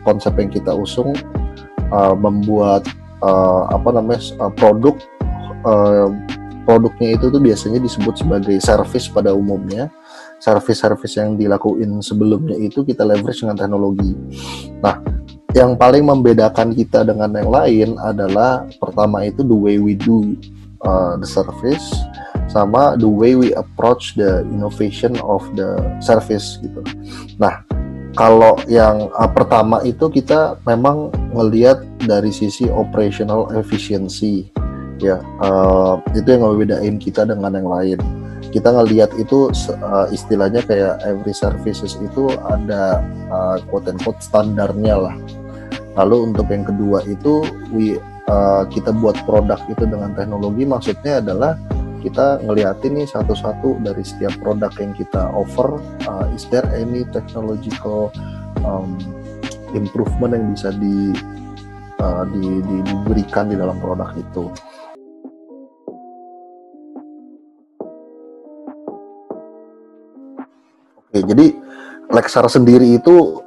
konsep yang kita usung, membuat produk, produknya itu tuh biasanya disebut sebagai service pada umumnya. Service yang dilakuin sebelumnya itu kita leverage dengan teknologi. Nah, yang paling membedakan kita dengan yang lain adalah pertama itu the way we do the service, sama the way we approach the innovation of the service gitu. Nah, kalau yang pertama itu kita memang ngelihat dari sisi operational efficiency, ya, itu yang ngebedain kita dengan yang lain. Kita ngelihat itu istilahnya kayak every services itu ada quote unquote standarnya lah. Lalu untuk yang kedua itu kita buat produk itu dengan teknologi, maksudnya adalah kita ngeliatin nih satu-satu dari setiap produk yang kita offer, is there any technological improvement yang bisa diberikan di dalam produk itu. Oke, jadi Lexar sendiri itu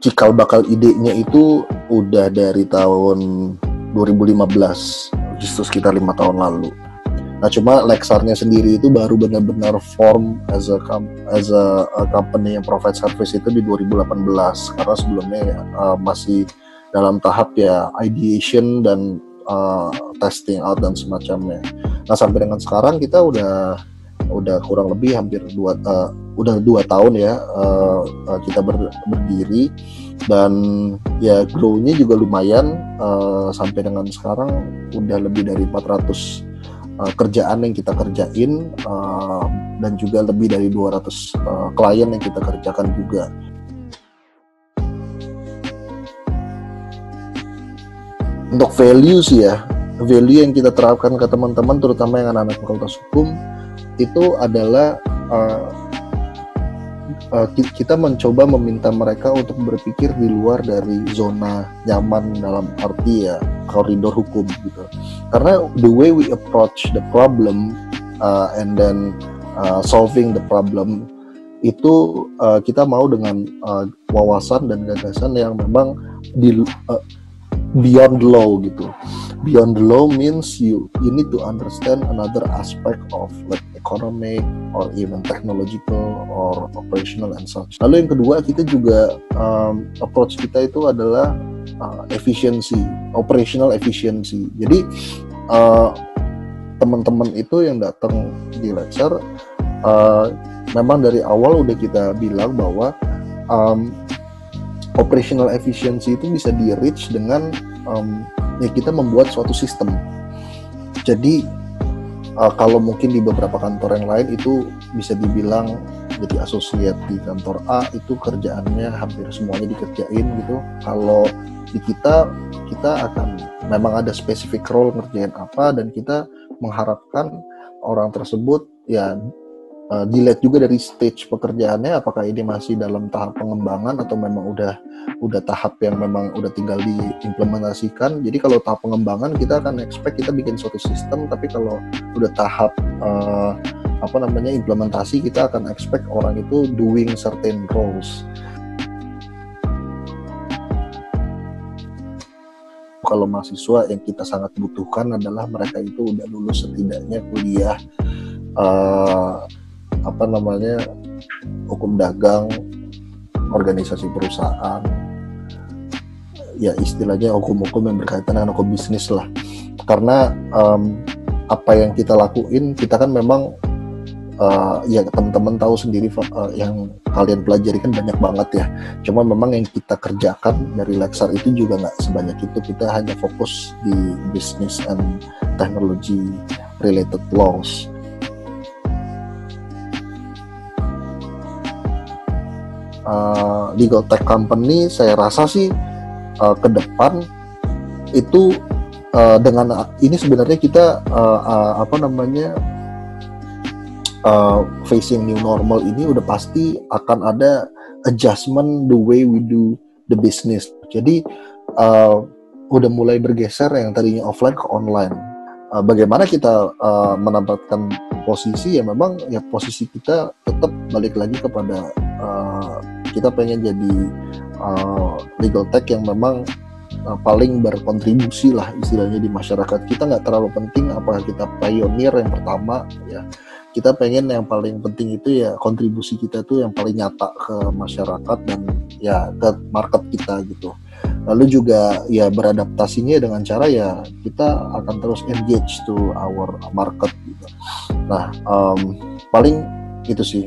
cikal bakal idenya itu udah dari tahun 2015, justru sekitar 5 tahun lalu. Nah, cuma Lexarnya sendiri itu baru benar-benar form as a company yang provide service itu di 2018, karena sebelumnya masih dalam tahap ya ideation dan testing out dan semacamnya. Nah, sampai dengan sekarang kita udah kurang lebih hampir 2 tahun ya kita berdiri, dan ya grow-nya juga lumayan, sampai dengan sekarang udah lebih dari 400 kerjaan yang kita kerjain, dan juga lebih dari 200 klien yang kita kerjakan juga. Untuk value sih ya, value yang kita terapkan ke teman-teman, terutama yang anak-anak fakultas hukum, itu adalah kita mencoba meminta mereka untuk berpikir di luar dari zona nyaman, dalam arti ya koridor hukum gitu. Karena the way we approach the problem and then solving the problem itu kita mau dengan wawasan dan gagasan yang memang beyond the law gitu. Beyond the law means you need to understand another aspect of like economic or even technological or operational and such. Lalu yang kedua, kita juga approach kita itu adalah efficiency, operational efficiency. Jadi teman-teman itu yang datang di Lexar, memang dari awal udah kita bilang bahwa operational efficiency itu bisa di-reach dengan ya kita membuat suatu sistem. Jadi kalau mungkin di beberapa kantor yang lain itu bisa dibilang jadi associate di kantor A itu kerjaannya hampir semuanya dikerjain gitu. Kalau di kita akan memang ada specific role ngerjain apa, dan kita mengharapkan orang tersebut ya dilihat juga dari stage pekerjaannya, apakah ini masih dalam tahap pengembangan atau memang udah tahap yang memang udah tinggal diimplementasikan. Jadi kalau tahap pengembangan kita akan expect kita bikin suatu sistem, tapi kalau udah tahap implementasi, kita akan expect orang itu doing certain roles. Kalau mahasiswa yang kita sangat butuhkan adalah mereka itu udah lulus setidaknya kuliah hukum dagang, organisasi perusahaan, ya istilahnya hukum-hukum yang berkaitan dengan hukum bisnis lah. Karena apa yang kita lakuin, kita kan memang ya teman-teman tahu sendiri, yang kalian pelajari kan banyak banget ya. Cuma memang yang kita kerjakan dari Lexar itu juga nggak sebanyak itu. Kita hanya fokus di business and technology related laws. Legal tech company saya rasa sih ke depan itu dengan ini sebenarnya kita facing new normal ini udah pasti akan ada adjustment the way we do the business. Jadi udah mulai bergeser yang tadinya offline ke online. Bagaimana kita menempatkan posisi, ya memang ya posisi kita tetap balik lagi kepada kita pengen jadi legal tech yang memang paling berkontribusi lah istilahnya di masyarakat. Kita nggak terlalu penting apakah kita pionir yang pertama ya, kita pengen yang paling penting itu ya kontribusi kita tuh yang paling nyata ke masyarakat dan ya ke market kita gitu. Lalu juga ya beradaptasinya dengan cara ya kita akan terus engage to our market gitu. Nah paling itu sih